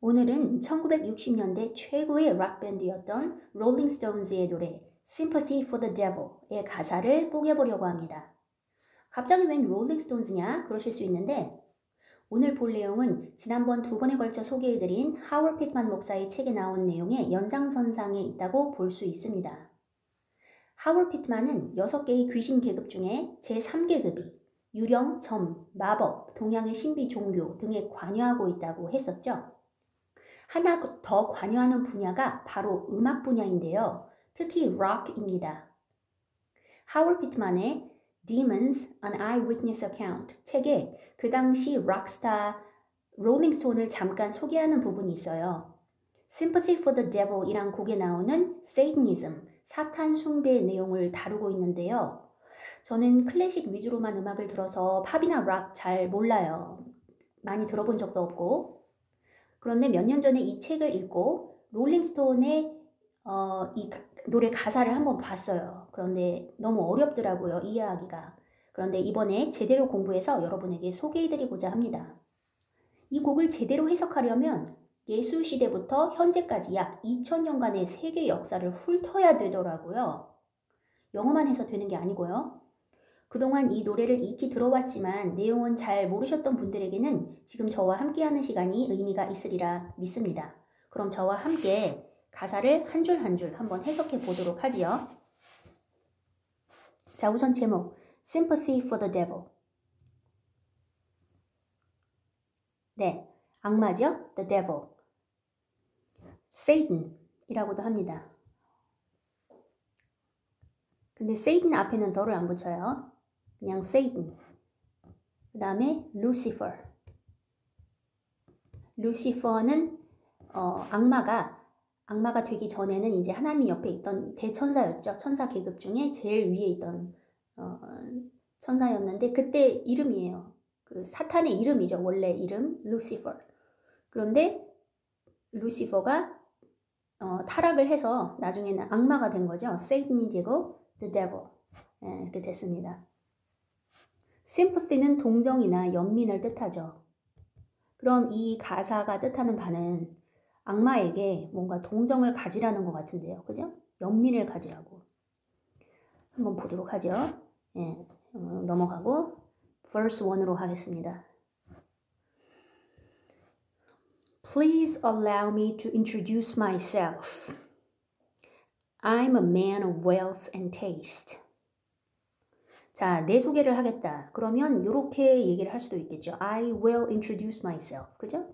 오늘은 1960년대 최고의 락밴드였던 롤링 스톤즈의 노래 Sympathy for the Devil의 가사를 뽀개보려고 합니다. 갑자기 웬 롤링 스톤즈냐? 그러실 수 있는데 오늘 볼 내용은 지난번 두 번에 걸쳐 소개해드린 하월 핏만 목사의 책에 나온 내용의 연장선상에 있다고 볼 수 있습니다. 하월 핏만은 6개의 귀신 계급 중에 제3계급이 유령, 점, 마법, 동양의 신비 종교 등에 관여하고 있다고 했었죠. 하나 더 관여하는 분야가 바로 음악 분야인데요. 특히 락입니다. 하월 피트만의 Demons, An Eyewitness Account 책에 그 당시 락스타 롤링스톤을 잠깐 소개하는 부분이 있어요. Sympathy for the Devil 이란 곡에 나오는 Satanism, 사탄 숭배의 내용을 다루고 있는데요. 저는 클래식 위주로만 음악을 들어서 팝이나 락 잘 몰라요. 많이 들어본 적도 없고. 그런데 몇 년 전에 이 책을 읽고 롤링스톤의 이 노래 가사를 한번 봤어요. 그런데 너무 어렵더라고요, 이해하기가. 그런데 이번에 제대로 공부해서 여러분에게 소개해드리고자 합니다. 이 곡을 제대로 해석하려면 예수시대부터 현재까지 약 2000년간의 세계 역사를 훑어야 되더라고요. 영어만 해서 되는 게 아니고요. 그동안 이 노래를 익히 들어왔지만 내용은 잘 모르셨던 분들에게는 지금 저와 함께하는 시간이 의미가 있으리라 믿습니다. 그럼 저와 함께 가사를 한 줄 한 줄 한번 해석해 보도록 하지요. 자, 우선 제목 Sympathy for the Devil. 네, 악마죠? The Devil. Satan이라고도 합니다. 근데 Satan 앞에는 더를 안 붙여요. 그냥 Satan. 그 다음에 Lucifer. Lucifer는 악마가 되기 전에는 이제 하나님 옆에 있던 대천사였죠. 천사 계급 중에 제일 위에 있던 천사였는데 그때 이름이에요. 그 사탄의 이름이죠. 원래 이름 Lucifer. 그런데 루시퍼가 타락을 해서 나중에는 악마가 된 거죠. Satan이 되고 The Devil. 네, 이렇게 됐습니다. Sympathy는 동정이나 연민을 뜻하죠. 그럼 이 가사가 뜻하는 바는 악마에게 뭔가 동정을 가지라는 것 같은데요. 그죠? 연민을 가지라고. 한번 보도록 하죠. 예, 넘어가고 verse 1으로 하겠습니다. Please allow me to introduce myself. I'm a man of wealth and taste. 자, 내 소개를 하겠다. 그러면 이렇게 얘기를 할 수도 있겠죠. I will introduce myself. 그죠?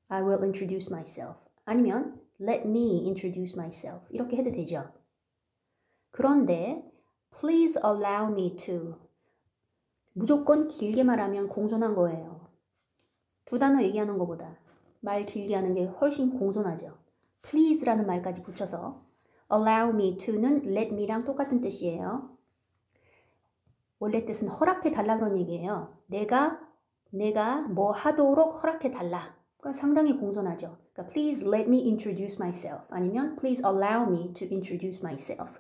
I will introduce myself. 아니면 let me introduce myself. 이렇게 해도 되죠. 그런데 please allow me to. 무조건 길게 말하면 공손한 거예요. 두 단어 얘기하는 것보다 말 길게 하는 게 훨씬 공손하죠. please라는 말까지 붙여서 allow me to는 let me랑 똑같은 뜻이에요. 원래 뜻은 허락해 달라 그런 얘기예요. 내가 뭐 하도록 허락해 달라. 그러니까 상당히 공손하죠. 그러니까 please let me introduce myself 아니면 please allow me to introduce myself.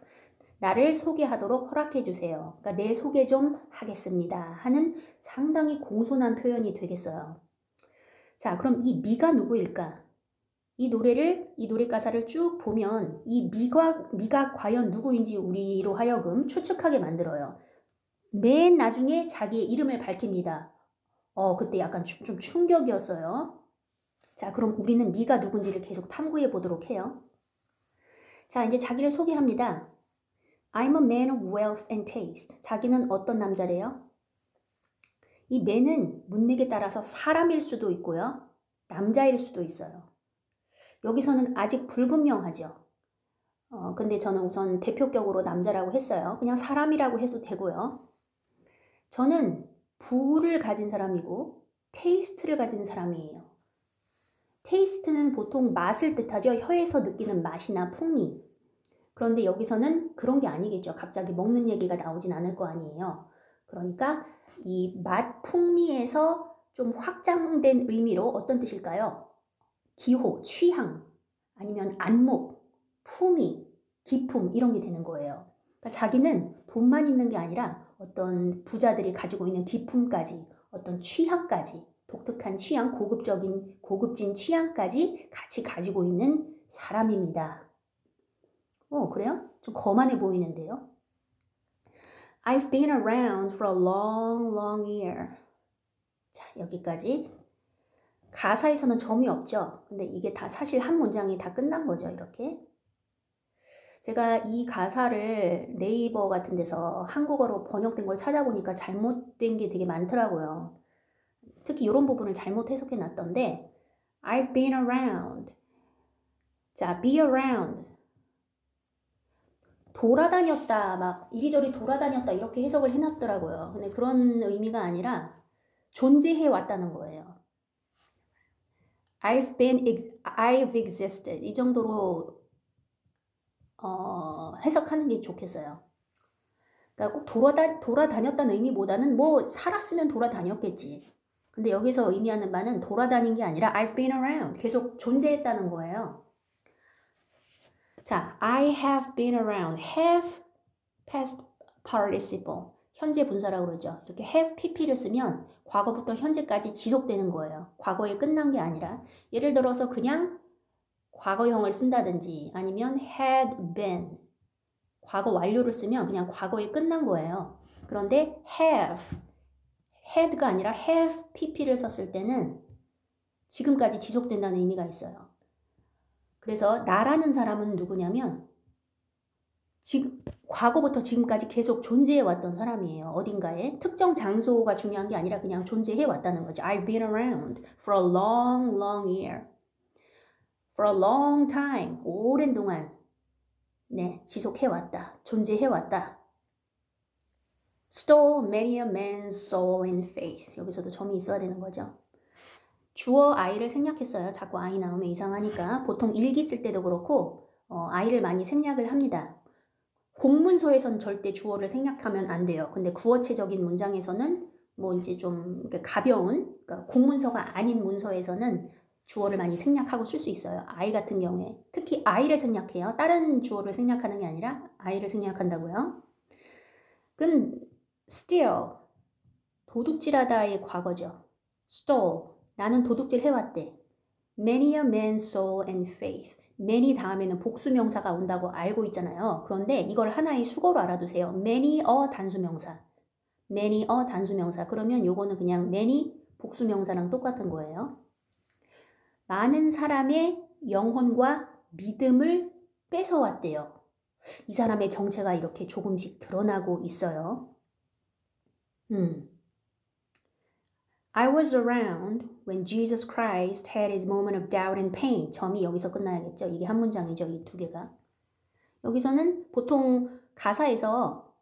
나를 소개하도록 허락해 주세요. 그러니까 내 소개 좀 하겠습니다 하는 상당히 공손한 표현이 되겠어요. 자, 그럼 이 미가 누구일까? 이 노래 가사를 쭉 보면 이 미가 과연 누구인지 우리로 하여금 추측하게 만들어요. 맨 나중에 자기의 이름을 밝힙니다. 그때 약간 좀 충격이었어요. 자, 그럼 우리는 미가 누군지를 계속 탐구해 보도록 해요. 자, 이제 자기를 소개합니다. I'm a man of wealth and taste. 자기는 어떤 남자래요? 이 man은 문맥에 따라서 사람일 수도 있고요. 남자일 수도 있어요. 여기서는 아직 불분명하죠. 근데 저는 우선 대표격으로 남자라고 했어요. 그냥 사람이라고 해도 되고요. 저는 부를 가진 사람이고 테이스트를 가진 사람이에요. 테이스트는 보통 맛을 뜻하죠. 혀에서 느끼는 맛이나 풍미. 그런데 여기서는 그런 게 아니겠죠. 갑자기 먹는 얘기가 나오진 않을 거 아니에요. 그러니까 이 맛, 풍미에서 좀 확장된 의미로 어떤 뜻일까요? 기호, 취향, 아니면 안목, 품위, 기품 이런 게 되는 거예요. 그러니까 자기는 돈만 있는 게 아니라 어떤 부자들이 가지고 있는 기품까지, 어떤 취향까지, 독특한 취향, 고급진 취향까지 같이 가지고 있는 사람입니다. 그래요? 좀 거만해 보이는데요. I've been around for a long, long year. 자, 여기까지. 가사에서는 점이 없죠. 근데 이게 다 사실 한 문장이 다 끝난 거죠. 이렇게. 제가 이 가사를 네이버 같은 데서 한국어로 번역된 걸 찾아보니까 잘못된 게 되게 많더라고요. 특히 이런 부분을 잘못 해석해 놨던데 I've been around. 자, be around. 돌아다녔다, 막 이리저리 돌아다녔다 이렇게 해석을 해놨더라고요. 근데 그런 의미가 아니라 존재해 왔다는 거예요. I've existed. 이 정도로 해석하는 게 좋겠어요. 그러니까 꼭 돌아다녔다는 의미보다는 뭐 살았으면 돌아다녔겠지. 근데 여기서 의미하는 바는 돌아다닌 게 아니라 I've been around. 계속 존재했다는 거예요. 자, I have been around. have past participle. 현재 분사라고 그러죠. 이렇게 have pp를 쓰면 과거부터 현재까지 지속되는 거예요. 과거에 끝난 게 아니라 예를 들어서 그냥 과거형을 쓴다든지 아니면 had been. 과거 완료를 쓰면 그냥 과거에 끝난 거예요. 그런데 had가 아니라 have pp를 썼을 때는 지금까지 지속된다는 의미가 있어요. 그래서 나라는 사람은 누구냐면 과거부터 지금까지 계속 존재해왔던 사람이에요. 어딘가에. 특정 장소가 중요한 게 아니라 그냥 존재해왔다는 거죠. I've been around for a long, long year. For a long time. 오랜 동안 네, 지속해왔다. 존재해왔다. Stole many a man's soul in faith. 여기서도 점이 있어야 되는 거죠. 주어 I를 생략했어요. 자꾸 I 나오면 이상하니까. 보통 일기 쓸 때도 그렇고 I를 많이 생략을 합니다. 공문서에서는 절대 주어를 생략하면 안 돼요. 근데 구어체적인 문장에서는 뭐 이제 좀 가벼운 그러니까 공문서가 아닌 문서에서는 주어를 많이 생략하고 쓸 수 있어요. I 같은 경우에. 특히 I를 생략해요. 다른 주어를 생략하는 게 아니라 I를 생략한다고요. 그럼 steal, 도둑질하다의 과거죠. stole, 나는 도둑질 해왔대. many a man's soul and faith. many 다음에는 복수명사가 온다고 알고 있잖아요. 그런데 이걸 하나의 수거로 알아두세요. many a 단수명사. many a 단수명사. 그러면 요거는 그냥 many 복수명사랑 똑같은 거예요. 많은 사람의 영혼과 믿음을 뺏어왔대요. 이 사람의 정체가 이렇게 조금씩 드러나고 있어요. I was around when Jesus Christ had his moment of doubt and pain. 점이 여기서 끝나야겠죠. 이게 한 문장이죠. 이 두 개가. 여기서는 보통 가사에서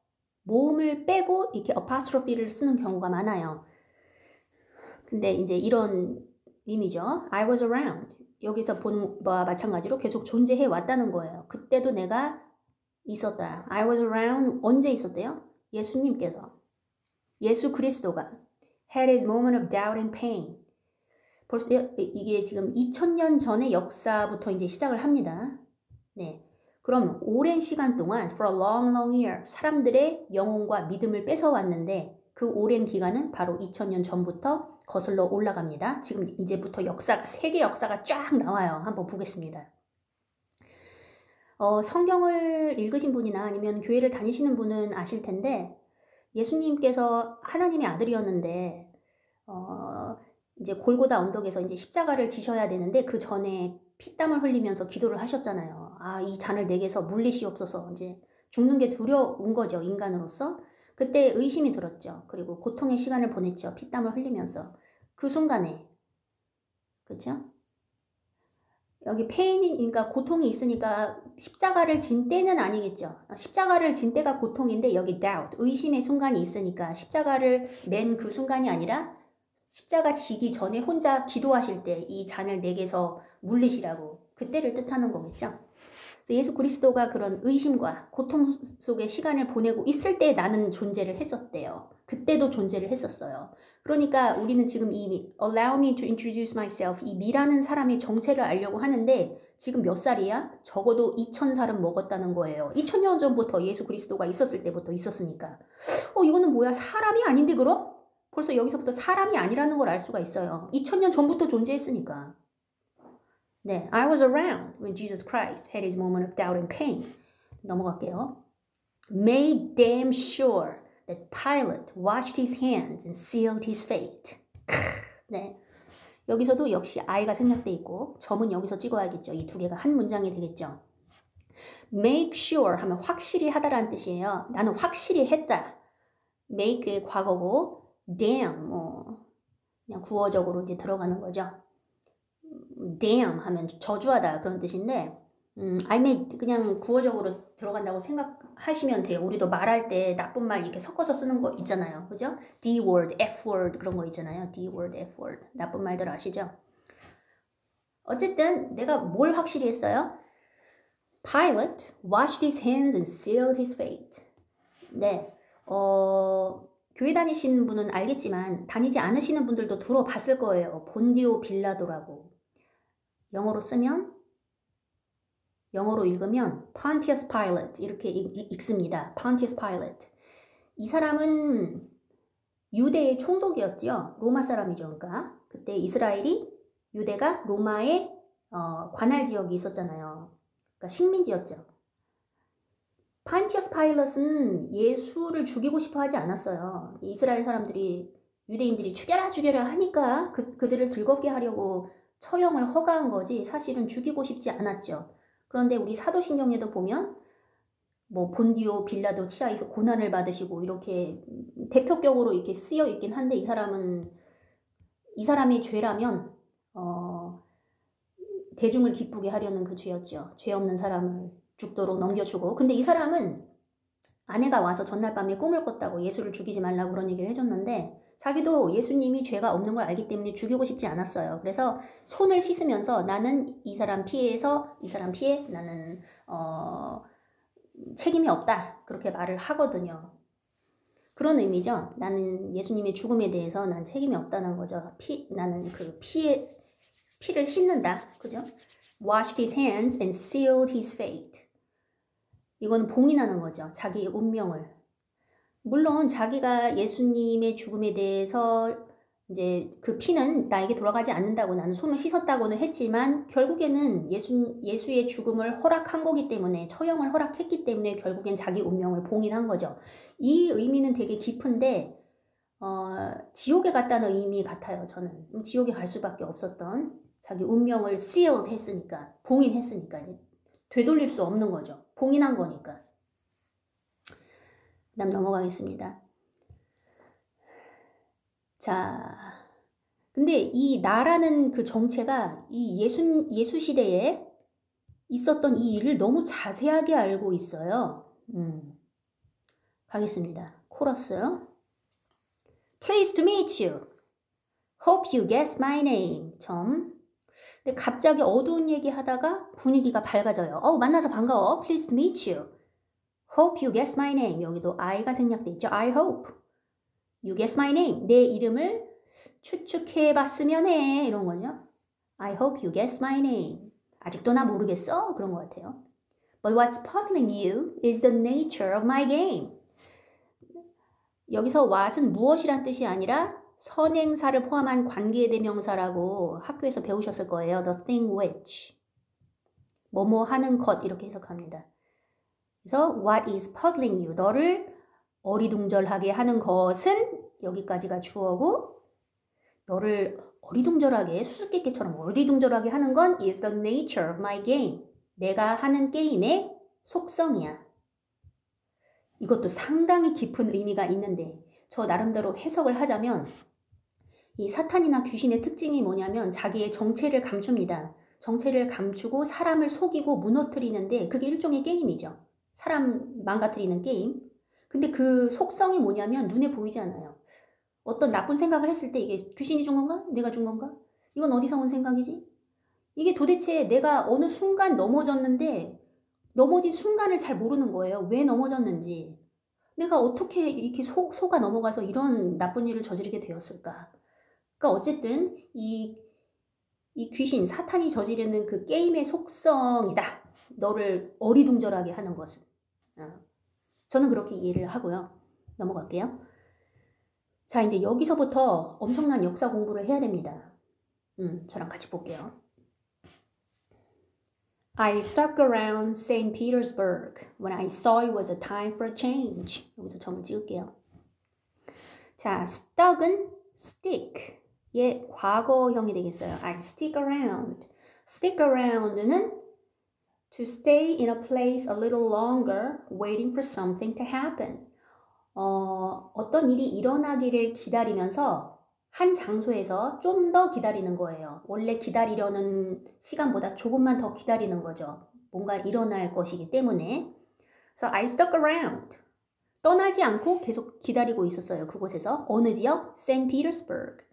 모음을 빼고 이렇게 apostrophe를 쓰는 경우가 많아요. 근데 이제 이런 의미죠. I was around. 여기서 본 바와 마찬가지로 계속 존재해 왔다는 거예요. 그때도 내가 있었다. I was around. 언제 있었대요? 예수님께서. 예수 그리스도가 had his moment of doubt and pain. 벌써 이게 지금 2000년 전의 역사부터 이제 시작을 합니다. 네. 그럼 오랜 시간 동안 for a long, long year 사람들의 영혼과 믿음을 뺏어왔는데 그 오랜 기간은 바로 2000년 전부터 거슬러 올라갑니다. 지금 이제부터 세계 역사가 쫙 나와요. 한번 보겠습니다. 성경을 읽으신 분이나 아니면 교회를 다니시는 분은 아실 텐데 예수님께서 하나님의 아들이었는데 이제 골고다 언덕에서 이제 십자가를 지셔야 되는데 그 전에 피땀을 흘리면서 기도를 하셨잖아요. 아, 이 잔을 내게서 물리시옵소서. 이제 죽는 게 두려운 거죠. 인간으로서. 그때 의심이 들었죠. 그리고 고통의 시간을 보냈죠. 피땀을 흘리면서. 그 순간에. 그렇죠? 여기 페인이, 그러니까 고통이 있으니까 십자가를 진 때는 아니겠죠. 십자가를 진 때가 고통인데 여기 doubt, 의심의 순간이 있으니까 십자가를 맨 그 순간이 아니라 십자가 지기 전에 혼자 기도하실 때 이 잔을 내게서 물리시라고 그때를 뜻하는 거겠죠. 그래서 예수 그리스도가 그런 의심과 고통 속의 시간을 보내고 있을 때 나는 존재를 했었대요. 그때도 존재를 했었어요. 그러니까 우리는 지금 이 allow me to introduce myself 이 미라는 사람의 정체를 알려고 하는데 지금 몇 살이야? 적어도 2000살은 먹었다는 거예요. 2000년 전부터 예수 그리스도가 있었을 때부터 있었으니까. 이거는 뭐야? 사람이 아닌데 그럼? 벌써 여기서부터 사람이 아니라는 걸 알 수가 있어요. 2000년 전부터 존재했으니까. 네, I was around when Jesus Christ had his moment of doubt and pain. 넘어갈게요. Made damn sure that Pilate washed his hands and sealed his fate. 네, 여기서도 역시 I가 생략돼 있고 점은 여기서 찍어야겠죠. 이 두 개가 한 문장이 되겠죠. Make sure 하면 확실히 하다라는 뜻이에요. 나는 확실히 했다. make의 과거고 damn 뭐 그냥 구어적으로 이제 들어가는 거죠. damn 하면 저주하다 그런 뜻인데 I made 그냥 구어적으로 들어간다고 생각하시면 돼요. 우리도 말할 때 나쁜 말 이렇게 섞어서 쓰는 거 있잖아요. 그죠? D word, F word 그런 거 있잖아요. D word, F word 나쁜 말들 아시죠? 어쨌든 내가 뭘 확실히 했어요? Pilate washed his hands and sealed his fate. 네, 교회 다니시는 분은 알겠지만 다니지 않으시는 분들도 들어봤을 거예요. 본디오 빌라도라고. 영어로 읽으면 Pontius Pilate 이렇게 읽습니다. Pontius Pilate. 이 사람은 유대의 총독이었죠. 로마 사람이죠. 그러니까 그때 이스라엘이 유대가 로마의 관할 지역이 있었잖아요. 그러니까 식민지였죠. Pontius Pilate는 예수를 죽이고 싶어 하지 않았어요. 이스라엘 사람들이 유대인들이 죽여라 하니까 그들을 즐겁게 하려고 처형을 허가한 거지 사실은 죽이고 싶지 않았죠. 그런데 우리 사도신경에도 보면 뭐 본디오 빌라도 치하에서 고난을 받으시고 이렇게 대표격으로 이렇게 쓰여 있긴 한데 이 사람의 죄라면 대중을 기쁘게 하려는 그 죄였죠. 죄 없는 사람을 죽도록 넘겨주고. 근데 이 사람은 아내가 와서 전날 밤에 꿈을 꿨다고 예수를 죽이지 말라고 그런 얘기를 해줬는데 자기도 예수님이 죄가 없는 걸 알기 때문에 죽이고 싶지 않았어요. 그래서 손을 씻으면서 나는 이 사람 피해서 이 사람 피해 나는 책임이 없다. 그렇게 말을 하거든요. 그런 의미죠. 나는 예수님의 죽음에 대해서 난 책임이 없다는 거죠. 나는 그 피를 씻는다. 그죠? Washed his hands and sealed his fate. 이건 봉인하는 거죠. 자기의 운명을. 물론 자기가 예수님의 죽음에 대해서 이제 그 피는 나에게 돌아가지 않는다고 나는 손을 씻었다고는 했지만 결국에는 예수의 죽음을 허락한 거기 때문에 처형을 허락했기 때문에 결국엔 자기 운명을 봉인한 거죠. 이 의미는 되게 깊은데 지옥에 갔다는 의미 같아요. 저는 지옥에 갈 수밖에 없었던 자기 운명을 sealed 했으니까 봉인했으니까 되돌릴 수 없는 거죠. 봉인한 거니까. 그다음 넘어가겠습니다. 자, 근데 이 나라는 그 정체가 이 예수 시대에 있었던 이 일을 너무 자세하게 알고 있어요. 가겠습니다. 코러스. Pleased to meet you. Hope you guess my name. 근데 갑자기 어두운 얘기 하다가 분위기가 밝아져요. 만나서 반가워. Pleased to meet you. Hope you guess my name. 여기도 I가 생략돼 있죠. I hope you guess my name. 내 이름을 추측해봤으면 해. 이런 거죠. I hope you guess my name. 아직도 나 모르겠어? 그런 것 같아요. But what's puzzling you is the nature of my game. 여기서 what은 무엇이란 뜻이 아니라 선행사를 포함한 관계대명사라고 학교에서 배우셨을 거예요. The thing which. 뭐뭐 하는 것 이렇게 해석합니다. 그래서 what is puzzling you. 너를 어리둥절하게 하는 것은 여기까지가 주어고 너를 어리둥절하게 수수께끼처럼 어리둥절하게 하는 건 is the nature of my game. 내가 하는 게임의 속성이야. 이것도 상당히 깊은 의미가 있는데 저 나름대로 해석을 하자면 이 사탄이나 귀신의 특징이 뭐냐면 자기의 정체를 감춥니다. 정체를 감추고 사람을 속이고 무너뜨리는데 그게 일종의 게임이죠. 사람 망가뜨리는 게임. 근데 그 속성이 뭐냐면 눈에 보이지 않아요. 어떤 나쁜 생각을 했을 때 이게 귀신이 준 건가? 내가 준 건가? 이건 어디서 온 생각이지? 이게 도대체 내가 어느 순간 넘어졌는데 넘어진 순간을 잘 모르는 거예요. 왜 넘어졌는지. 내가 어떻게 이렇게 속아 넘어가서 이런 나쁜 일을 저지르게 되었을까? 그러니까 어쨌든 이 귀신, 사탄이 저지르는 그 게임의 속성이다. 너를 어리둥절하게 하는 것은. 저는 그렇게 이해를 하고요. 넘어갈게요. 자, 이제 여기서부터 엄청난 역사 공부를 해야 됩니다. 저랑 같이 볼게요. I stuck around St. Petersburg when I saw it was a time for a change. 여기서 점을 찍을게요. 자, stuck은 stick의 과거형이 되겠어요. I stick around. stick around는 to stay in a place a little longer waiting for something to happen. 어떤 일이 일어나기를 기다리면서 한 장소에서 좀 더 기다리는 거예요. 원래 기다리려는 시간보다 조금만 더 기다리는 거죠. 뭔가 일어날 것이기 때문에. So I stuck around. 떠나지 않고 계속 기다리고 있었어요. 그곳에서. 어느 지역? St. Petersburg.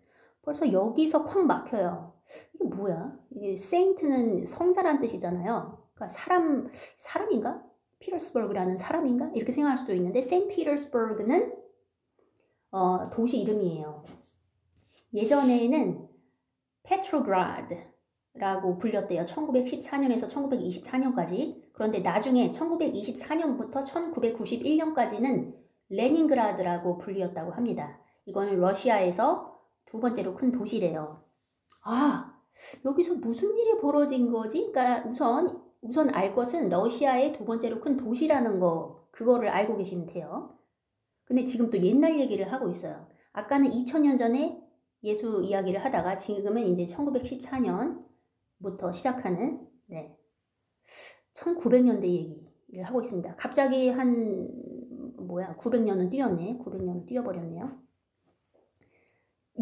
벌써 여기서 콱 막혀요. 이게 뭐야? 이게 Saint는 성자란 뜻이잖아요. 그러니까 사람인가? 피터스버그라는 사람인가? 이렇게 생각할 수도 있는데 St. Petersburg는 도시 이름이에요. 예전에는 Petrograd라고 불렸대요. 1914년에서 1924년까지. 그런데 나중에 1924년부터 1991년까지는 레닌그라드라고 불렸다고 합니다. 이거는 러시아에서 두 번째로 큰 도시래요. 아, 여기서 무슨 일이 벌어진 거지? 그러니까 우선 알 것은 러시아의 두 번째로 큰 도시라는 거, 그거를 알고 계시면 돼요. 근데 지금 또 옛날 얘기를 하고 있어요. 아까는 2000년 전에 예수 이야기를 하다가 지금은 이제 1914년부터 시작하는 1900년대 얘기를 하고 있습니다. 갑자기 900년은 뛰었네. 900년은 뛰어버렸네요.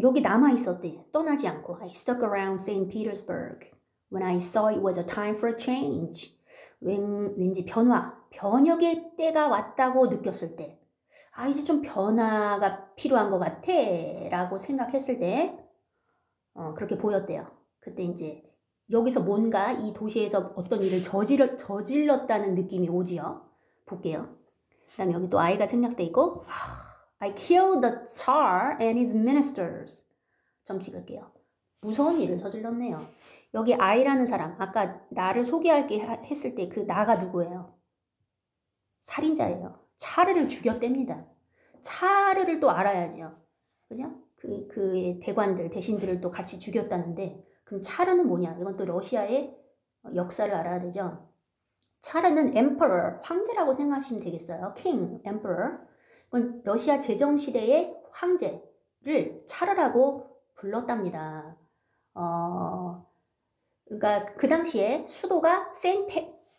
여기 남아있었대. 떠나지 않고. I stuck around St. Petersburg when I saw it was a time for a change. 왠지 변혁의 때가 왔다고 느꼈을 때. 이제 좀 변화가 필요한 것 같아 라고 생각했을 때 그렇게 보였대요. 그때 이제 여기서 뭔가 이 도시에서 어떤 일을 저질렀다는 느낌이 오지요. 볼게요. 그 다음에 여기 또 I가 생략돼 있고 I killed the Tsar and his ministers. 점 찍을게요. 무서운 일을 저질렀네요. 여기 I라는 사람, 아까 나를 소개할게 했을 때 그 나가 누구예요? 살인자예요. 차르를 죽였답니다. 차르를 또 알아야죠. 그죠? 그의 대관들, 대신들을 또 같이 죽였다는데, 그럼 차르는 뭐냐? 이건 또 러시아의 역사를 알아야 되죠. 차르는 emperor, 황제라고 생각하시면 되겠어요. king, emperor. 이건 러시아 제정시대의 황제를 차르라고 불렀답니다. 그러니까 그 당시에 수도가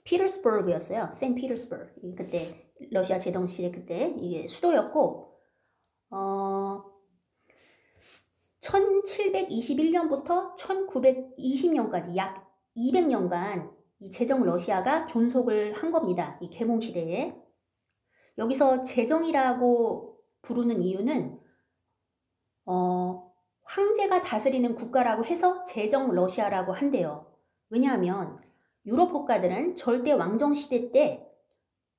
피터스버그였어요. St. Petersburg. 그때 러시아 제정시대 그때 이게 수도였고 1721년부터 1920년까지 약 200년간 이 제정 러시아가 존속을 한 겁니다. 이 계몽시대에. 여기서 제정이라고 부르는 이유는 황제가 다스리는 국가라고 해서 제정 러시아라고 한대요. 왜냐하면 유럽 국가들은 절대 왕정 시대 때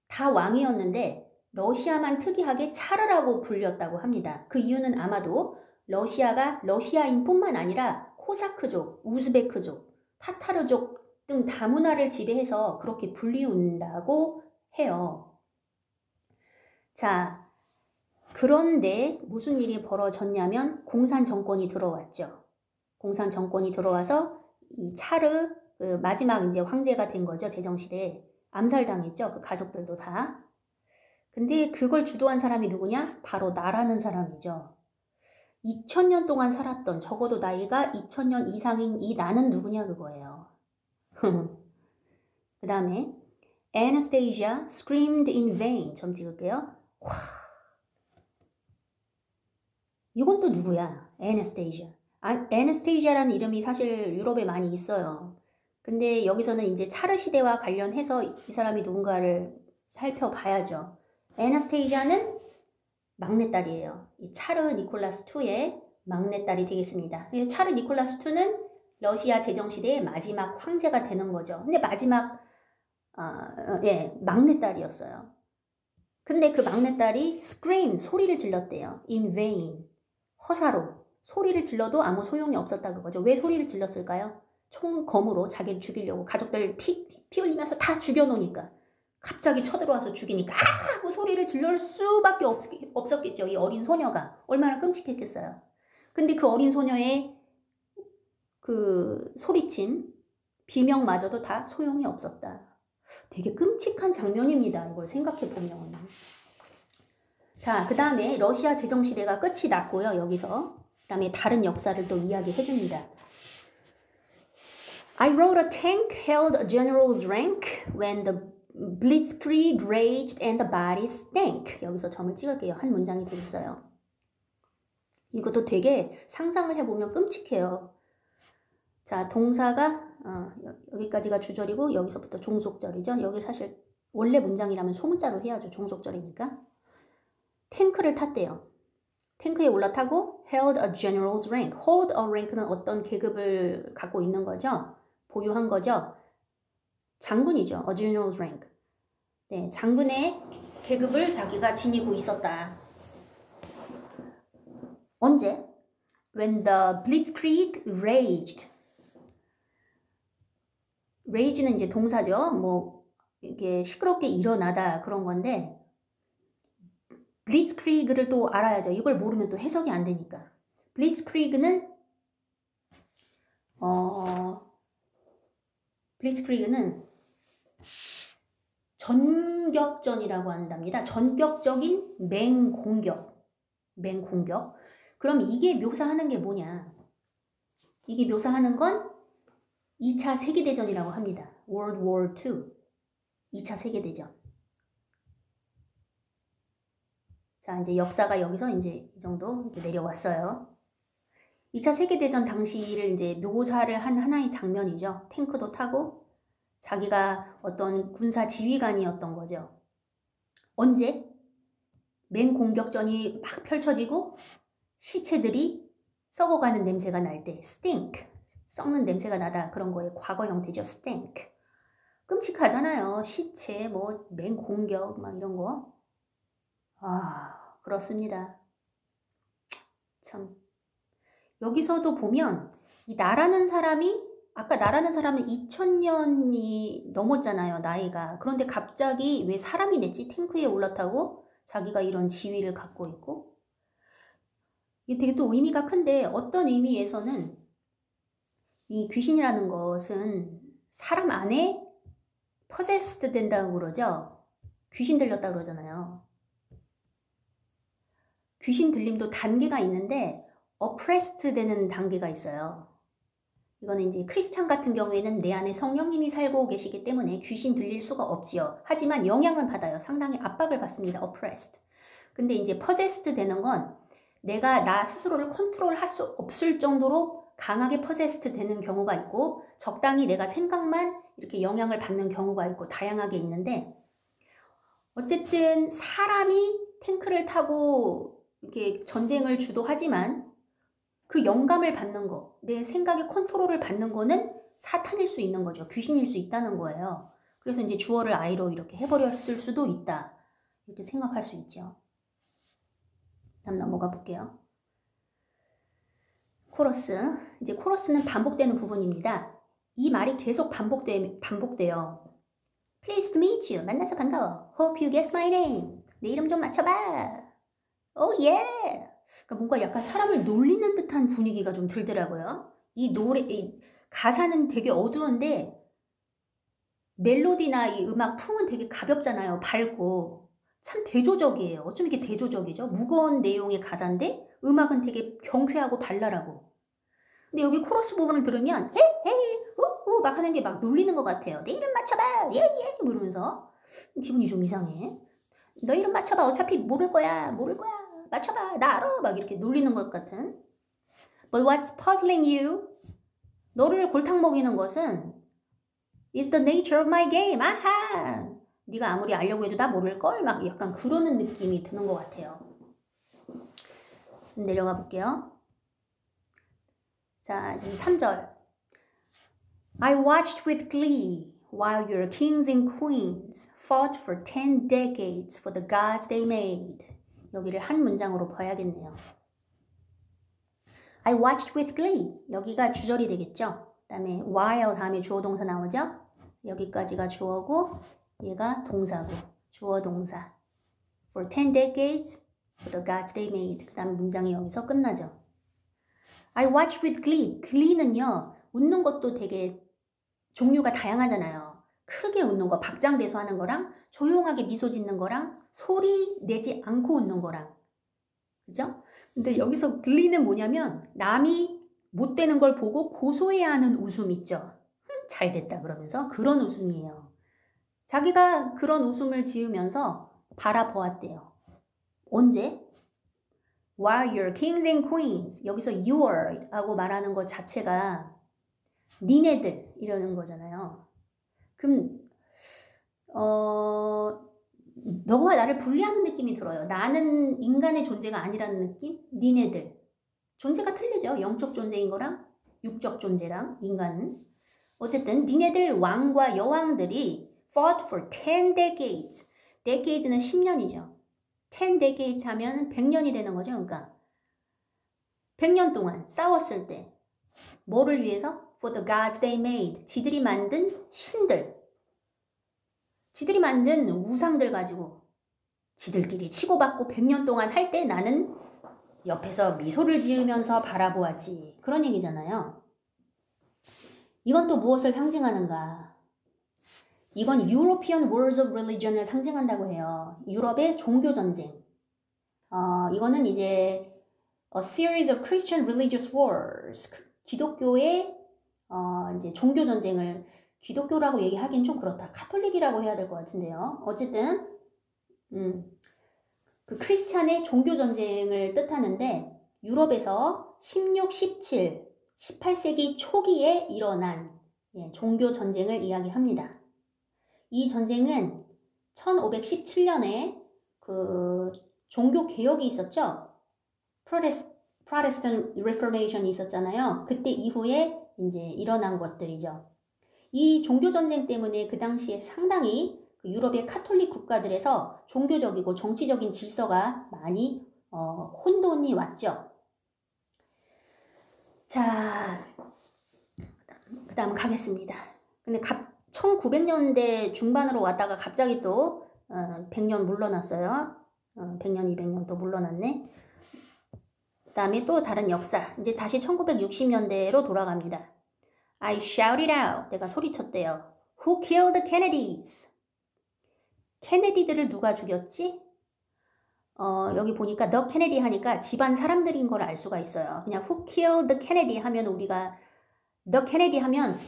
다 왕이었는데 러시아만 특이하게 차르라고 불렸다고 합니다. 그 이유는 아마도 러시아가 러시아인뿐만 아니라 코사크족, 우즈베크족, 타타르족 등 다문화를 지배해서 그렇게 불리운다고 해요. 자, 그런데 무슨 일이 벌어졌냐면 공산 정권이 들어왔죠. 공산 정권이 들어와서 이 차르 마지막 이제 황제가 된 거죠. 제정시대에 암살당했죠. 그 가족들도 다. 근데 그걸 주도한 사람이 누구냐? 바로 나라는 사람이죠. 2000년 동안 살았던, 적어도 나이가 2000년 이상인 이 나는 누구냐 그거예요. 그 다음에 Anastasia screamed in vain. 점 찍을게요. 와. 이건 또 누구야? Anastasia. Anastasia라는 이름이 사실 유럽에 많이 있어요. 근데 여기서는 이제 차르 시대와 관련해서 이 사람이 누군가를 살펴봐야죠. Anastasia는 막내딸이에요. 이 차르 니콜라스 2의 막내딸이 되겠습니다. 차르 니콜라스 2는 러시아 제정시대의 마지막 황제가 되는 거죠. 근데 마지막 막내딸이었어요. 근데 그 막내딸이 scream, 소리를 질렀대요. in vain, 허사로. 소리를 질러도 아무 소용이 없었다 그거죠. 왜 소리를 질렀을까요? 총검으로 자기를 죽이려고 가족들 피 흘리면서 다 죽여놓으니까. 갑자기 쳐들어와서 죽이니까 아! 하고 소리를 질러 수밖에 없었겠죠. 이 어린 소녀가 얼마나 끔찍했겠어요. 근데 그 어린 소녀의 그 소리침, 비명마저도 다 소용이 없었다. 되게 끔찍한 장면입니다. 이걸 생각해 보면. 자, 그 다음에 러시아 제정시대가 끝이 났고요. 여기서. 그 다음에 다른 역사를 또 이야기해 줍니다. I wrote a tank held a general's rank when the blitzkrieg raged and the bodies stank. 여기서 점을 찍을게요. 한 문장이 되겠어요. 이것도 되게 상상을 해보면 끔찍해요. 자, 동사가 여기까지가 주절이고 여기서부터 종속절이죠. 여기 사실 원래 문장이라면 소문자로 해야죠. 종속절이니까. 탱크를 탔대요. 탱크에 올라타고 held a general's rank. hold a rank는 어떤 계급을 갖고 있는 거죠. 보유한 거죠. 장군이죠. a general's rank. 네, 장군의 계급을 자기가 지니고 있었다. 언제? When the blitzkrieg raged. rage는 이제 동사죠. 뭐 이게 시끄럽게 일어나다 그런 건데 blitzkrieg를 또 알아야죠. 이걸 모르면 또 해석이 안 되니까. blitzkrieg는 전격전이라고 한답니다. 전격적인 맹공격. 그럼 이게 묘사하는 게 뭐냐? 이게 묘사하는 건 2차 세계대전이라고 합니다. World War II. 2차 세계대전. 자, 이제 역사가 여기서 이제 이 정도 이렇게 내려왔어요. 2차 세계대전 당시를 이제 묘사를 한 하나의 장면이죠. 탱크도 타고 자기가 어떤 군사 지휘관이었던 거죠. 언제? 맹공격전이 막 펼쳐지고 시체들이 썩어가는 냄새가 날 때 stink, 썩는 냄새가 나다 그런 거에 과거 형태죠. stink. 끔찍하잖아요. 시체, 뭐 맹공격 막 이런 거. 아, 그렇습니다. 참. 여기서도 보면 이 나라는 사람이 아까 나라는 사람은 2000년이 넘었잖아요. 나이가. 그런데 갑자기 왜 사람이 냈지? 탱크에 올라타고 자기가 이런 지위를 갖고 있고 이게 되게 또 의미가 큰데 어떤 의미에서는 이 귀신이라는 것은 사람 안에 possessed 된다고 그러죠. 귀신 들렸다고 그러잖아요. 귀신 들림도 단계가 있는데 oppressed 되는 단계가 있어요. 이거는 이제 크리스찬 같은 경우에는 내 안에 성령님이 살고 계시기 때문에 귀신 들릴 수가 없지요. 하지만 영향은 받아요. 상당히 압박을 받습니다. oppressed. 근데 이제 possessed 되는 건 내가 나 스스로를 컨트롤할 수 없을 정도로 강하게 possessed 되는 경우가 있고 적당히 내가 생각만 이렇게 영향을 받는 경우가 있고 다양하게 있는데 어쨌든 사람이 탱크를 타고 이렇게 전쟁을 주도하지만 그 영감을 받는 거, 내 생각의 컨트롤을 받는 거는 사탄일 수 있는 거죠. 귀신일 수 있다는 거예요. 그래서 이제 주어를 I로 이렇게 해버렸을 수도 있다. 이렇게 생각할 수 있죠. 다음 넘어가 볼게요. 코러스. 이제 코러스는 반복되는 부분입니다. 이 말이 계속 반복돼요. Pleased to meet you. 만나서 반가워. Hope you guess my name. 내 이름 좀 맞춰봐. Oh yeah. 그러니까 뭔가 약간 사람을 놀리는 듯한 분위기가 좀 들더라고요. 이 가사는 되게 어두운데 멜로디나 이 음악 풍은 되게 가볍잖아요. 밝고. 참 대조적이에요. 어쩜 이렇게 대조적이죠? 무거운 내용의 가사인데 음악은 되게 경쾌하고 발랄하고. 근데 여기 코러스 부분을 들으면 헤이 헤이 우우 막 하는 게 막 놀리는 것 같아요. 내 이름 맞춰봐 예예 이러면서 기분이 좀 이상해. 너 이름 맞춰봐. 어차피 모를 거야. 맞춰봐. 나 알아. 막 이렇게 놀리는 것 같은. But what's puzzling you? 너를 골탕 먹이는 것은 is the nature of my game. 아하. 네가 아무리 알려고 해도 나 모를걸? 막 약간 그러는 느낌이 드는 것 같아요. 내려가 볼게요. 자, 지금 3절. I watched with glee while your kings and queens fought for 10 decades for the gods they made. 여기를 한 문장으로 봐야겠네요. I watched with glee. 여기가 주절이 되겠죠. 그 다음에 while 다음에 주어 동사 나오죠. 여기까지가 주어고 얘가 동사고 주어 동사. For 10 decades, for the gods they made. 그 다음 문장이 여기서 끝나죠. I watch with glee. glee는요. 웃는 것도 되게 종류가 다양하잖아요. 크게 웃는 거, 박장대소 하는 거랑 조용하게 미소 짓는 거랑 소리 내지 않고 웃는 거랑. 그죠? 근데 여기서 glee는 뭐냐면 남이 못 되는 걸 보고 고소해하는 웃음 있죠. 잘 됐다 그러면서 그런 웃음이에요. 자기가 그런 웃음을 지으면서 바라보았대요. 언제? While you're kings and queens. 여기서 your 하고 말하는 것 자체가 니네들 이러는 거잖아요. 그럼 너와 나를 분리하는 느낌이 들어요. 나는 인간의 존재가 아니라는 느낌? 니네들. 존재가 틀리죠. 영적 존재인 거랑 육적 존재랑 인간은. 어쨌든 니네들 왕과 여왕들이 fought for 10 decades. decade는 10년이죠. 10 decades 하면 100년이 되는 거죠. 그러니까 100년 동안 싸웠을 때 뭐를 위해서? For the gods they made. 지들이 만든 신들. 지들이 만든 우상들 가지고 지들끼리 치고받고 100년 동안 할 때 나는 옆에서 미소를 지으면서 바라보았지. 그런 얘기잖아요. 이건 또 무엇을 상징하는가? 이건 European Wars of Religion을 상징한다고 해요. 유럽의 종교전쟁. 이거는 이제 A series of Christian religious wars. 기독교의 이제 종교전쟁을 기독교라고 얘기하기엔 좀 그렇다. 카톨릭이라고 해야 될 것 같은데요. 어쨌든 그 크리스찬의 종교전쟁을 뜻하는데 유럽에서 16, 17, 18세기 초기에 일어난 종교전쟁을 이야기합니다. 이 전쟁은 1517년에 그 종교개혁이 있었죠. Protestant Reformation이 있었잖아요. 그때 이후에 이제 일어난 것들이죠. 이 종교전쟁 때문에 그 당시에 상당히 그 유럽의 카톨릭 국가들에서 종교적이고 정치적인 질서가 많이 혼돈이 왔죠. 자, 그 다음 가겠습니다. 근데 1900년대 중반으로 왔다가 갑자기 또 100년 물러났어요. 100년, 200년 또 물러났네. 그 다음에 또 다른 역사. 이제 다시 1960년대로 돌아갑니다. I shouted out. 내가 소리쳤대요. Who killed the Kennedys? 케네디들을 누가 죽였지? 여기 보니까 the Kennedy 하니까 집안 사람들인 걸 알 수가 있어요. 그냥 who killed the Kennedy 하면 우리가 the Kennedy 하면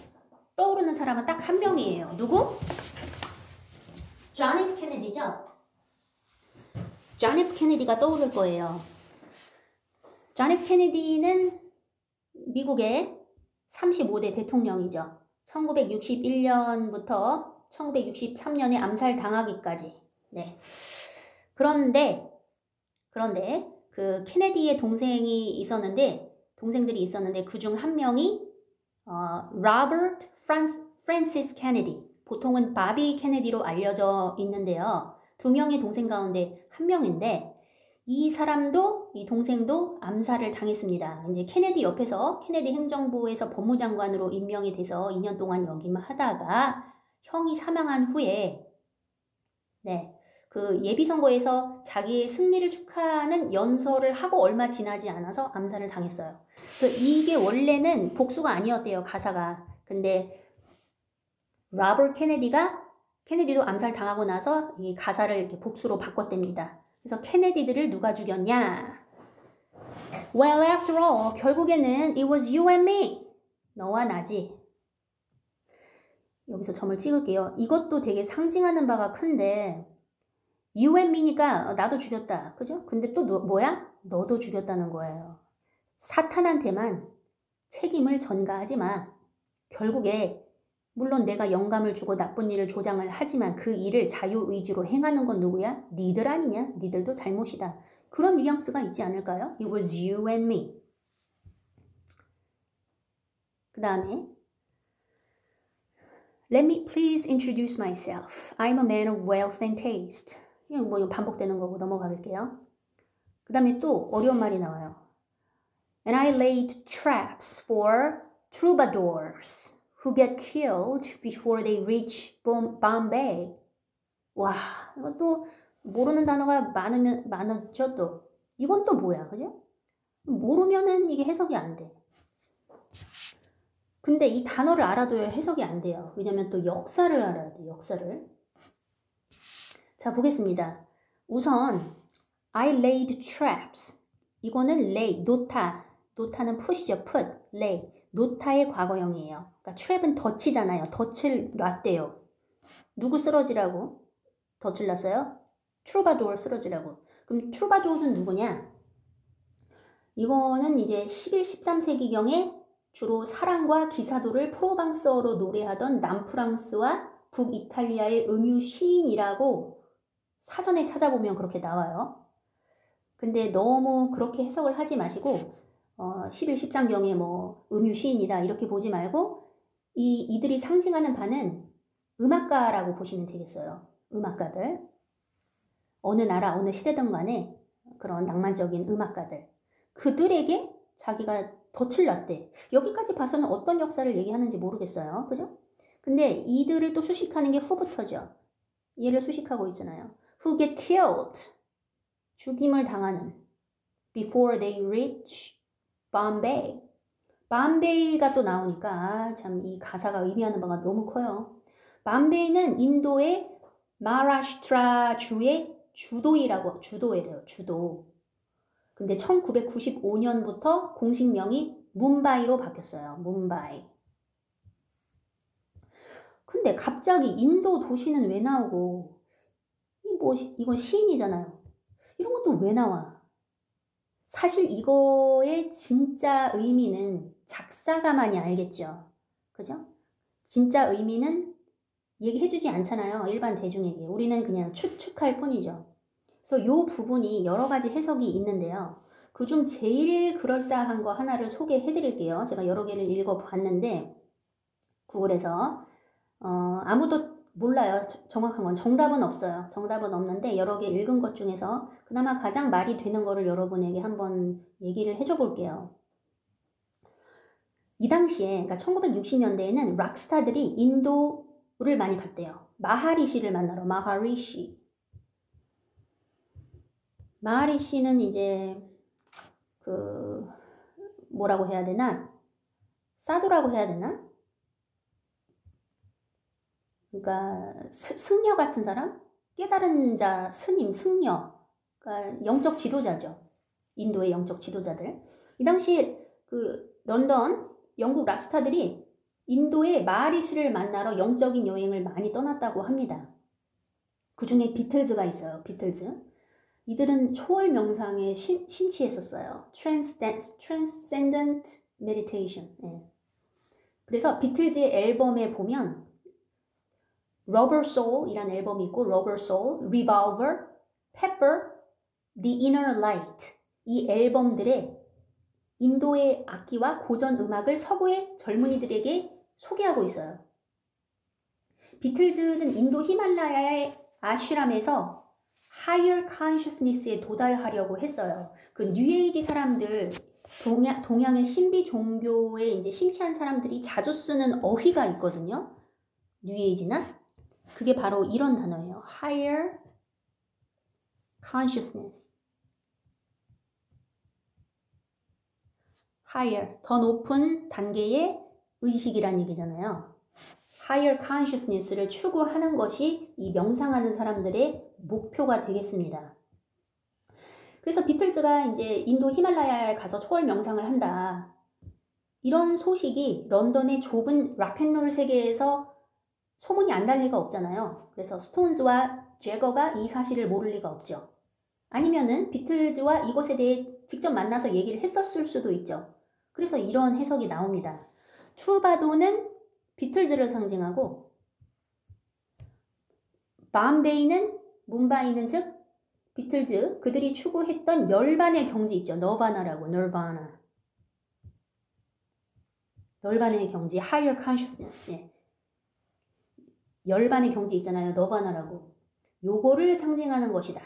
떠오르는 사람은 딱 한 명이에요. 누구? John F. Kennedy죠? John F. Kennedy가 떠오를 거예요. John F. Kennedy는 미국의 35대 대통령이죠. 1961년부터 1963년에 암살당하기까지. 네. 그런데 그 케네디의 동생들이 있었는데 그중 한 명이 로버트 프란시스 케네디. 보통은 바비 케네디로 알려져 있는데요. 두 명의 동생 가운데 한 명인데 이 동생도 암살을 당했습니다. 이제 케네디 옆에서 케네디 행정부에서 법무장관으로 임명이 돼서 2년 동안 역임을 하다가 형이 사망한 후에 그 예비선거에서 자기의 승리를 축하하는 연설을 하고 얼마 지나지 않아서 암살을 당했어요. 그래서 이게 원래는 복수가 아니었대요, 가사가. 근데 로버트 케네디도 암살 당하고 나서 이 가사를 이렇게 복수로 바꿨답니다. 그래서 케네디들을 누가 죽였냐? Well, after all, 결국에는 it was you and me. 너와 나지. 여기서 점을 찍을게요. 이것도 되게 상징하는 바가 큰데 you and me니까 나도 죽였다. 그죠? 근데 또 뭐야? 너도 죽였다는 거예요. 사탄한테만 책임을 전가하지 마. 결국에 물론 내가 영감을 주고 나쁜 일을 조장을 하지만 그 일을 자유의지로 행하는 건 누구야? 니들 아니냐? 니들도 잘못이다. 그런 뉘앙스가 있지 않을까요? It was you and me. 그 다음에 Let me please introduce myself. I'm a man of wealth and taste. 이거 반복되는 거고 넘어갈게요. 그 다음에 또 어려운 말이 나와요. And I laid traps for troubadours who get killed before they reach Bombay. 와, 이것도 모르는 단어가 많았죠, 또. 이건 또 뭐야, 그죠? 모르면은 이게 해석이 안 돼. 근데 이 단어를 알아둬야 해석이 안 돼요. 왜냐면 또 역사를 알아야 돼, 역사를. 자, 보겠습니다. 우선 I laid traps. 이거는 lay, 놓다. 놓다는 put이죠, put, lay. 놓다의 과거형이에요. 그러니까 trap은 덫이잖아요. 덫을 놨대요. 누구 쓰러지라고? 덫을 놨어요? 트루바도어 쓰러지라고. 그럼 트루바도어는 누구냐? 이거는 이제 11, 13세기경에 주로 사랑과 기사도를 프로방스어로 노래하던 남프랑스와 북이탈리아의 음유 시인이라고 사전에 찾아보면 그렇게 나와요. 근데 너무 그렇게 해석을 하지 마시고 11, 13경에 뭐 음유 시인이다 이렇게 보지 말고 이들이 상징하는 바는 음악가라고 보시면 되겠어요. 음악가들. 어느 나라, 어느 시대든 간에 그런 낭만적인 음악가들. 그들에게 자기가 덫을 놨대. 여기까지 봐서는 어떤 역사를 얘기하는지 모르겠어요. 그죠? 근데 이들을 또 수식하는 게 후부터죠. 얘를 수식하고 있잖아요. Who get killed. 죽임을 당하는. Before they reach Bombay. 밤베이가 또 나오니까 참 이 가사가 의미하는 바가 너무 커요. 밤베이는 인도의 마라슈트라 주의 주도이래요. 주도. 근데 1995년부터 공식명이 뭄바이로 바뀌었어요. 뭄바이. 근데 갑자기 인도 도시는 왜 나오고 이건 시인이잖아요. 이런 것도 왜 나와? 사실 이거의 진짜 의미는 작사가만이 알겠죠. 그죠? 진짜 의미는 얘기해주지 않잖아요. 일반 대중에게. 우리는 그냥 추측할 뿐이죠. 그래서 이 부분이 여러 가지 해석이 있는데요. 그중 제일 그럴싸한 거 하나를 소개해드릴게요. 제가 여러 개를 읽어봤는데 구글에서 아무도 몰라요. 정확한 건. 정답은 없어요. 정답은 없는데 여러 개 읽은 것 중에서 그나마 가장 말이 되는 거를 여러분에게 한번 얘기를 해줘 볼게요. 이 당시에, 그러니까 1960년대에는 락스타들이 인도를 많이 갔대요. 마하리시를 만나러, 마하리시. 마하리시는 이제 뭐라고 해야 되나? 사두라고 해야 되나? 그러니까 승려 같은 사람? 깨달은 자, 스님, 승려. 그러니까 영적 지도자죠. 인도의 영적 지도자들. 이 당시에 런던, 영국 락스타들이 인도의 마하리시를 만나러 영적인 여행을 많이 떠났다고 합니다. 그 중에 비틀즈가 있어요. 비틀즈. 이들은 초월 명상에 심취했었어요. Transcendent Meditation. 예. 그래서 비틀즈의 앨범에 보면 Rubber Soul이라는 앨범이 있고 Rubber Soul, Revolver, Pepper, The Inner Light 이 앨범들의 인도의 악기와 고전 음악을 서구의 젊은이들에게 소개하고 있어요. 비틀즈는 인도 히말라야의 아슈람에서 Higher Consciousness에 도달하려고 했어요. 그 뉴에이지 사람들, 동양의 신비 종교에 이제 심취한 사람들이 자주 쓰는 어휘가 있거든요. 뉴에이지나 그게 바로 이런 단어예요. Higher Consciousness. Higher, 더 높은 단계의 의식이란 얘기잖아요. Higher Consciousness를 추구하는 것이 이 명상하는 사람들의 목표가 되겠습니다. 그래서 비틀즈가 이제 인도 히말라야에 가서 초월 명상을 한다. 이런 소식이 런던의 좁은 락앤롤 세계에서 소문이 안 날 리가 없잖아요. 그래서 스톤즈와 제거가 이 사실을 모를 리가 없죠. 아니면은 비틀즈와 이것에 대해 직접 만나서 얘기를 했었을 수도 있죠. 그래서 이런 해석이 나옵니다. 트루바도는 비틀즈를 상징하고 밤베이는 뭄바이는 즉 비틀즈 그들이 추구했던 열반의 경지 있죠. 너바나라고 널바나. 열반의 경지 higher consciousness. 예. 열반의 경지 있잖아요. 너바나라고. 요거를 상징하는 것이다.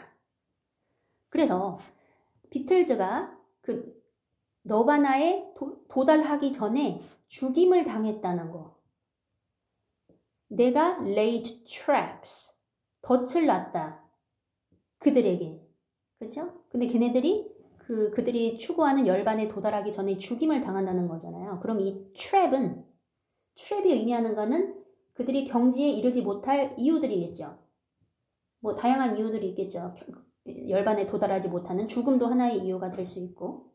그래서 비틀즈가 그 너바나에 도달하기 전에 죽임을 당했다는 거. 내가 laid traps. 덫을 놨다. 그들에게. 그렇죠? 근데 걔네들이 그들이 추구하는 열반에 도달하기 전에 죽임을 당한다는 거잖아요. 그럼 이 트랩이 의미하는 거는 그들이 경지에 이르지 못할 이유들이겠죠. 뭐 다양한 이유들이 있겠죠. 열반에 도달하지 못하는 죽음도 하나의 이유가 될 수 있고.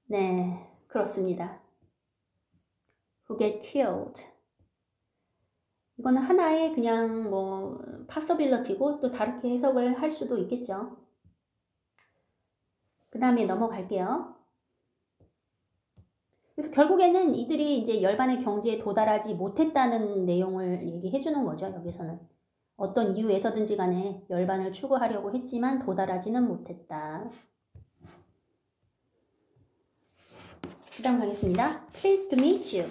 네, 그렇습니다. Who get killed. 이거는 하나의 그냥 뭐 possibility고 또 다르게 해석을 할 수도 있겠죠. 그 다음에 넘어갈게요. 그래서 결국에는 이들이 이제 열반의 경지에 도달하지 못했다는 내용을 얘기해 주는 거죠. 여기서는. 어떤 이유에서든지 간에 열반을 추구하려고 했지만 도달하지는 못했다. 그 다음 가겠습니다. Pleased to meet you.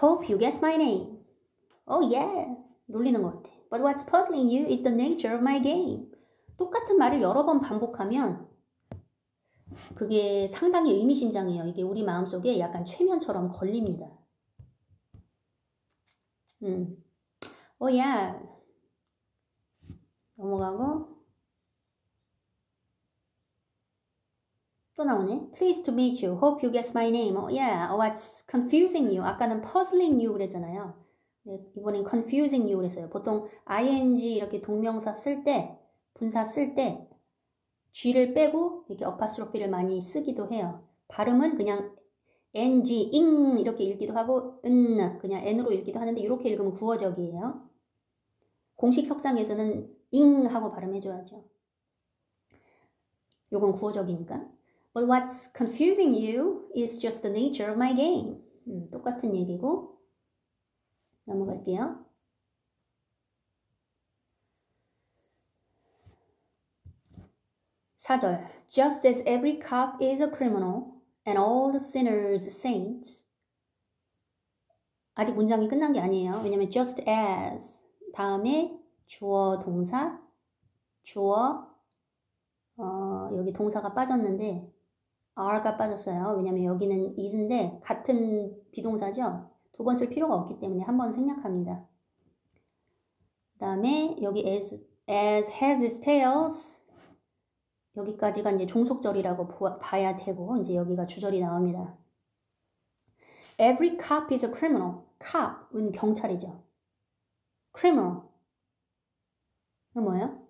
Hope you guess my name. Oh yeah. 놀리는 것 같아. But what's puzzling you is the nature of my game. 똑같은 말을 여러 번 반복하면 그게 상당히 의미심장해요. 이게 우리 마음속에 약간 최면처럼 걸립니다. Oh yeah. 넘어가고 또 나오네. Pleased to meet you. Hope you guess my name. Oh yeah. What's confusing you? 아까는 puzzling you 그랬잖아요. 네, 이번엔 confusing you 그랬어요. 보통 ing 이렇게 동명사 쓸 때, 분사 쓸 때 G를 빼고 이렇게 어파스트로피를 많이 쓰기도 해요. 발음은 그냥 ng, ing 이렇게 읽기도 하고 그냥 n으로 읽기도 하는데 이렇게 읽으면 구어적이에요. 공식 석상에서는 ing 하고 발음해줘야죠. 요건 구어적이니까. But what's confusing you is just the nature of my game. 똑같은 얘기고 넘어갈게요. 4절. Just as every cop is a criminal and all the sinners saints. 아직 문장이 끝난 게 아니에요. 왜냐면 just as 다음에 주어 동사 주어 여기 동사가 빠졌는데 are가 빠졌어요. 왜냐면 여기는 is인데 같은 비동사죠. 두 번 쓸 필요가 없기 때문에 한 번 생략합니다. 그 다음에 여기 as has its tails 여기까지가 이제 종속절이라고 봐야 되고 이제 여기가 주절이 나옵니다. Every cop is a criminal. cop은 경찰이죠. criminal. 이거 뭐예요?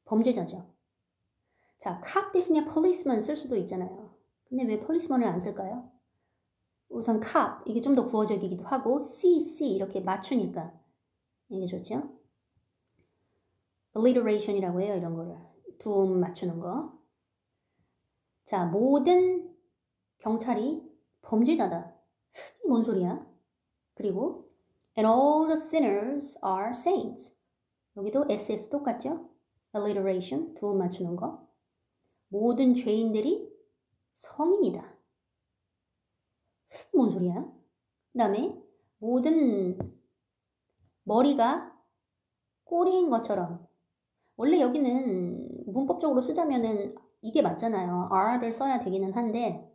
범죄자죠. 자, cop 대신에 policeman 쓸 수도 있잖아요. 근데 왜 policeman을 안 쓸까요? 우선 cop, 이게 좀 더 구어적이기도 하고 CC 이렇게 맞추니까 이게 좋죠? alliteration이라고 해요. 이런 거를. 두음 맞추는 거. 자, 모든 경찰이 범죄자다. 이게 뭔 소리야? 그리고 and all the sinners are saints. 여기도 SS 똑같죠? alliteration, 두음 맞추는 거. 모든 죄인들이 성인이다. 뭔 소리야? 그 다음에 모든 머리가 꼬리인 것처럼 원래 여기는 문법적으로 쓰자면은 이게 맞잖아요. R를 써야 되기는 한데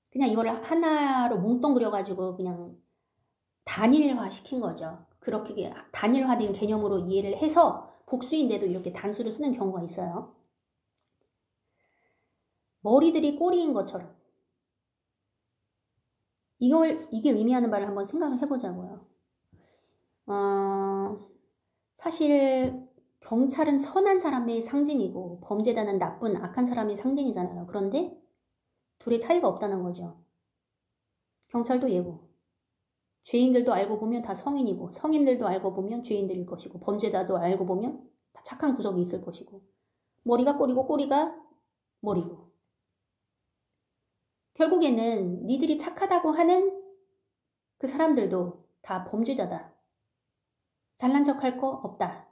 그냥 이거를 하나로 뭉뚱그려가지고 그냥 단일화 시킨 거죠. 그렇게 단일화된 개념으로 이해를 해서 복수인데도 이렇게 단수를 쓰는 경우가 있어요. 머리들이 꼬리인 것처럼. 이게 의미하는 바를 한번 생각을 해보자고요. 사실 경찰은 선한 사람의 상징이고 범죄자는 나쁜 악한 사람의 상징이잖아요. 그런데 둘의 차이가 없다는 거죠. 경찰도 얘고 죄인들도 알고 보면 다 성인이고 성인들도 알고 보면 죄인들일 것이고 범죄자도 알고 보면 다 착한 구석이 있을 것이고 머리가 꼬리고 꼬리가 머리고 결국에는 니들이 착하다고 하는 그 사람들도 다 범죄자다. 잘난 척할 거 없다.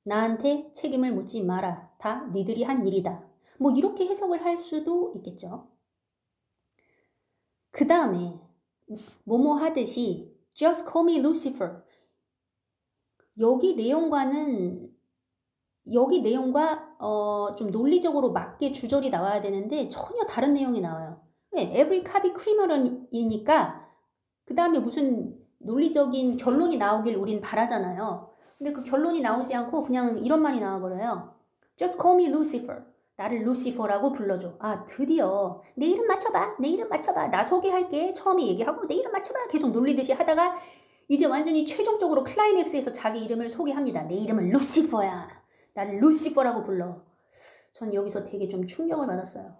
나한테 책임을 묻지 마라. 다 니들이 한 일이다. 뭐 이렇게 해석을 할 수도 있겠죠. 그 다음에 뭐뭐 하듯이 Just call me Lucifer. 여기 내용과 좀 논리적으로 맞게 주절이 나와야 되는데 전혀 다른 내용이 나와요. 왜? Every copy criminal이니까 그 다음에 무슨 논리적인 결론이 나오길 우린 바라잖아요. 근데 그 결론이 나오지 않고 그냥 이런 말이 나와버려요. Just call me Lucifer. 나를 루시퍼라고 불러줘. 아, 드디어 내 이름 맞춰봐. 내 이름 맞춰봐. 나 소개할게. 처음에 얘기하고 내 이름 맞춰봐. 계속 놀리듯이 하다가 이제 완전히 최종적으로 클라이맥스에서 자기 이름을 소개합니다. 내 이름은 루시퍼야. 나를 루시퍼라고 불러. 전 여기서 되게 좀 충격을 받았어요.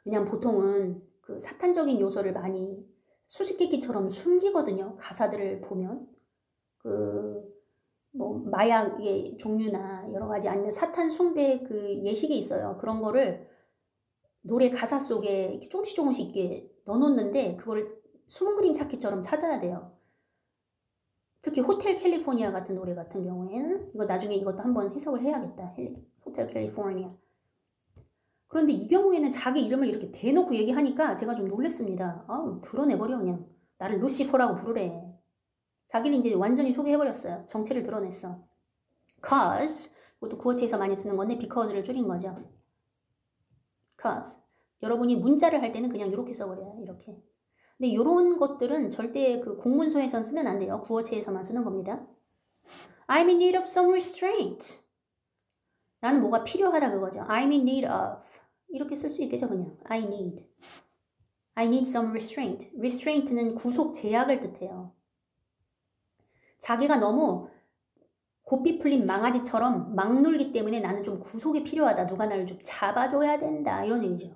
왜냐면 보통은 그 사탄적인 요소를 많이 수수께끼처럼 숨기거든요. 가사들을 보면. 뭐 마약의 종류나 여러 가지 아니면 사탄 숭배 그 예식이 있어요. 그런 거를 노래 가사 속에 이렇게 조금씩 이렇게 넣어놓는데 그걸 숨은 그림 찾기처럼 찾아야 돼요. 특히 호텔 캘리포니아 같은 노래 같은 경우에는 이거 나중에 이것도 한번 해석을 해야겠다. 호텔 캘리포니아. 그런데 이 경우에는 자기 이름을 이렇게 대놓고 얘기하니까 제가 좀 놀랐습니다. 드러내버려 그냥. 나를 루시퍼라고 부르래. 자기는 이제 완전히 소개해버렸어요. 정체를 드러냈어. Cause, 이것도 구어체에서 많이 쓰는 건데 because를 줄인 거죠. Cause. 여러분이 문자를 할 때는 그냥 이렇게 써버려요. 이렇게. 근데 이런 것들은 절대 그 공문서에선 쓰면 안 돼요. 구어체에서만 쓰는 겁니다. I'm in need of some restraint. 나는 뭐가 필요하다 그거죠. I'm in need of. 이렇게 쓸 수 있겠죠, 그냥. I need some restraint. restraint는 구속 제약을 뜻해요. 자기가 너무 고삐 풀린 망아지처럼 막 놀기 때문에 나는 좀 구속이 필요하다. 누가 나를 좀 잡아줘야 된다. 이런 얘기죠.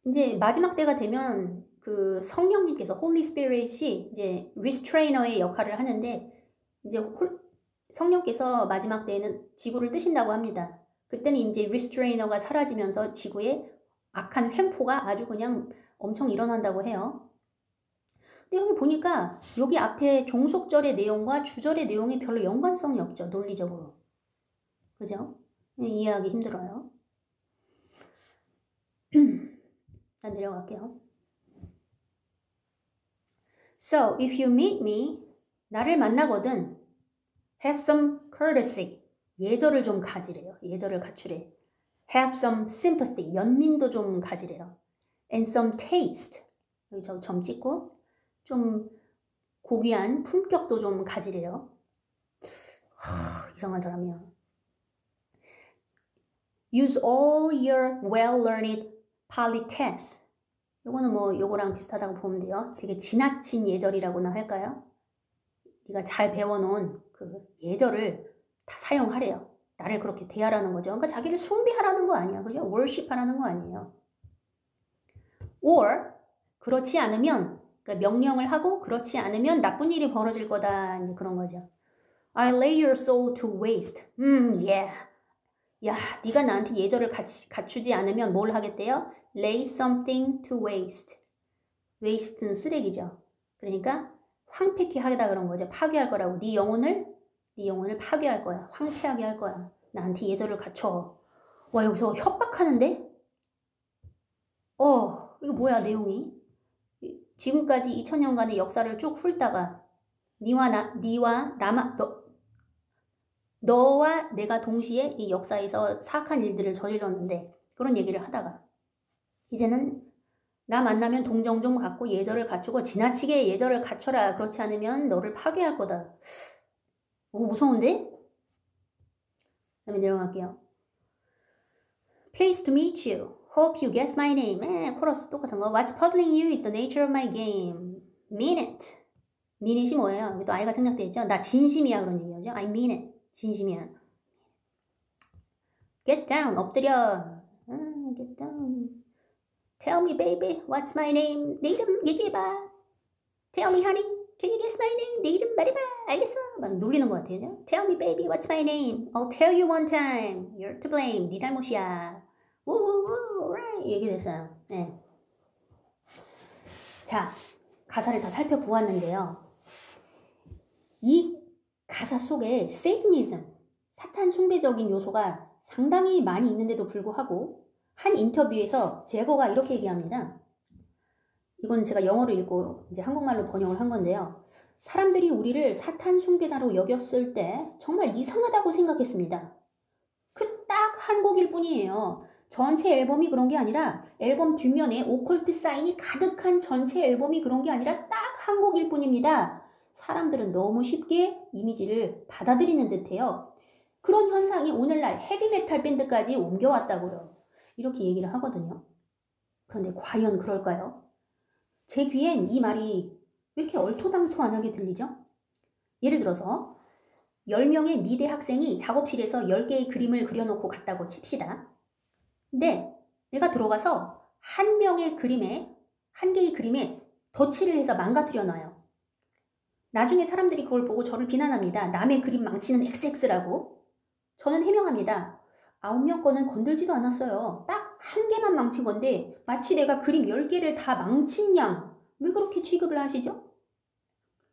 이제 마지막 때가 되면 그 성령님께서 Holy Spirit이 이제 restrainer의 역할을 하는데 이제 성령께서 마지막 때에는 지구를 뜨신다고 합니다. 그때는 이제 restrainer가 사라지면서 지구에 악한 횡포가 아주 그냥 엄청 일어난다고 해요. 근데 여기 보니까 여기 앞에 종속절의 내용과 주절의 내용이 별로 연관성이 없죠. 논리적으로. 그죠? 이해하기 힘들어요. 자, 내려갈게요. So, if you meet me, 나를 만나거든 have some courtesy. 예절을 좀 가지래요. 예절을 갖추래. have some sympathy. 연민도 좀 가지래요. and some taste. 여기 저 점 찍고 좀 고귀한 품격도 좀 가지래요. 이상한 사람이야. Use all your well-learned politesse. 요거는 뭐 요거랑 비슷하다고 보면 돼요. 되게 지나친 예절이라고나 할까요? 네가 잘 배워놓은 그 예절을 다 사용하래요. 나를 그렇게 대하라는 거죠. 그러니까 자기를 숭배하라는 거 아니야. 그죠? worship하라는 거 아니에요. or 그렇지 않으면 그러니까 명령을 하고 그렇지 않으면 나쁜 일이 벌어질 거다. 이제 그런 거죠. I lay your soul to waste. Yeah. 야, 네가 나한테 예절을 갖추지 않으면 뭘 하겠대요? Lay something to waste. waste는 쓰레기죠. 그러니까 황폐케 하겠다 그런 거죠. 파괴할 거라고. 네 영혼을 파괴할 거야. 황폐하게 할 거야. 나한테 예절을 갖춰. 와, 여기서 협박하는데? 이거 뭐야 내용이? 지금까지 2000년간의 역사를 쭉 훑다가 너와 내가 동시에 이 역사에서 사악한 일들을 저질렀는데 그런 얘기를 하다가 이제는 나 만나면 동정 좀 갖고 예절을 갖추고 지나치게 예절을 갖춰라. 그렇지 않으면 너를 파괴할 거다. 무서운데? 다음에 내려갈게요. Pleased to meet you. Hope you guess my name. 코러스 똑같은 거. What's puzzling you is the nature of my game. Mean it. mean it이 뭐예요? 여기 또 I가 생략되어 있죠? 나 진심이야 그런 얘기죠. I mean it. 진심이야. Get down. 엎드려. Get down. Tell me baby. What's my name? 내 이름 얘기해봐. Tell me honey. Can you guess my name? 내 이름 말해봐. 알겠어. 막 놀리는 것 같아요. Tell me baby. What's my name? I'll tell you one time. You're to blame. 네 잘못이야. 우우우. Right. 얘기됐어요. 네. 자, 가사를 다 살펴보았는데요. 이 가사 속에 세이니즘, 사탄 숭배적인 요소가 상당히 많이 있는데도 불구하고 한 인터뷰에서 제거가 이렇게 얘기합니다. 이건 제가 영어로 읽고 이제 한국말로 번역을 한 건데요. 사람들이 우리를 사탄 숭배자로 여겼을 때 정말 이상하다고 생각했습니다. 그 딱 한 곡일 뿐이에요. 전체 앨범이 그런 게 아니라 앨범 뒷면에 오컬트 사인이 가득한 전체 앨범이 그런 게 아니라 딱 한 곡일 뿐입니다. 사람들은 너무 쉽게 이미지를 받아들이는 듯해요. 그런 현상이 오늘날 헤비메탈 밴드까지 옮겨왔다고요. 이렇게 얘기를 하거든요. 그런데 과연 그럴까요? 제 귀엔 이 말이 왜 이렇게 얼토당토안하게 들리죠? 예를 들어서 10명의 미대 학생이 작업실에서 10개의 그림을 그려놓고 갔다고 칩시다. 근데 내가 들어가서 한 개의 그림에 덧칠을 해서 망가뜨려 놔요. 나중에 사람들이 그걸 보고 저를 비난합니다. 남의 그림 망치는 XX라고. 저는 해명합니다. 9명 거는 건들지도 않았어요. 딱 한 개만 망친 건데 마치 내가 그림 10개를 다 망친 양. 왜 그렇게 취급을 하시죠?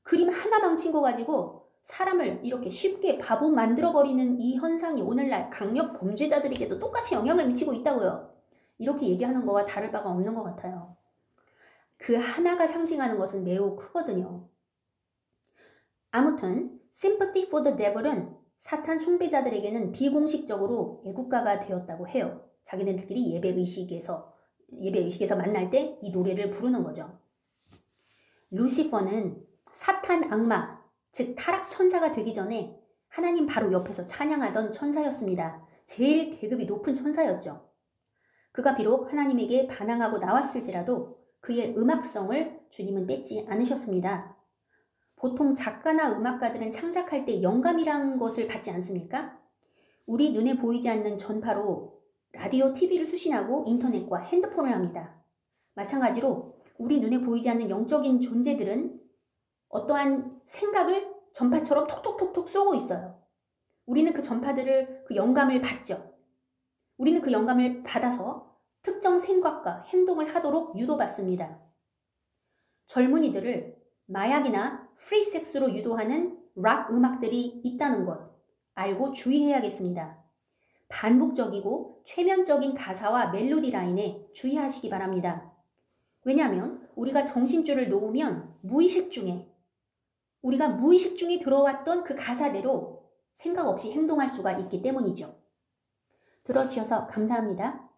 그림 하나 망친 거 가지고 사람을 이렇게 쉽게 바보 만들어버리는 이 현상이 오늘날 강력 범죄자들에게도 똑같이 영향을 미치고 있다고요. 이렇게 얘기하는 거와 다를 바가 없는 것 같아요. 그 하나가 상징하는 것은 매우 크거든요. 아무튼 Sympathy for the Devil은 사탄 숭배자들에게는 비공식적으로 애국가가 되었다고 해요. 자기네들끼리 예배의식에서 만날 때 이 노래를 부르는 거죠. 루시퍼는 사탄 악마, 즉 타락 천사가 되기 전에 하나님 바로 옆에서 찬양하던 천사였습니다. 제일 계급이 높은 천사였죠. 그가 비록 하나님에게 반항하고 나왔을지라도 그의 음악성을 주님은 뺏지 않으셨습니다. 보통 작가나 음악가들은 창작할 때 영감이란 것을 받지 않습니까? 우리 눈에 보이지 않는 전파로 라디오, TV를 수신하고 인터넷과 핸드폰을 합니다. 마찬가지로 우리 눈에 보이지 않는 영적인 존재들은 어떠한 생각을 전파처럼 톡톡톡톡 쏘고 있어요. 우리는 그 전파들을, 그 영감을 받죠. 우리는 그 영감을 받아서 특정 생각과 행동을 하도록 유도받습니다. 젊은이들을 마약이나 프리섹스로 유도하는 락 음악들이 있다는 것 알고 주의해야겠습니다. 반복적이고 최면적인 가사와 멜로디 라인에 주의하시기 바랍니다. 왜냐하면 우리가 정신줄을 놓으면 우리가 무의식 중에 들어왔던 그 가사대로 생각 없이 행동할 수가 있기 때문이죠. 들어주셔서 감사합니다.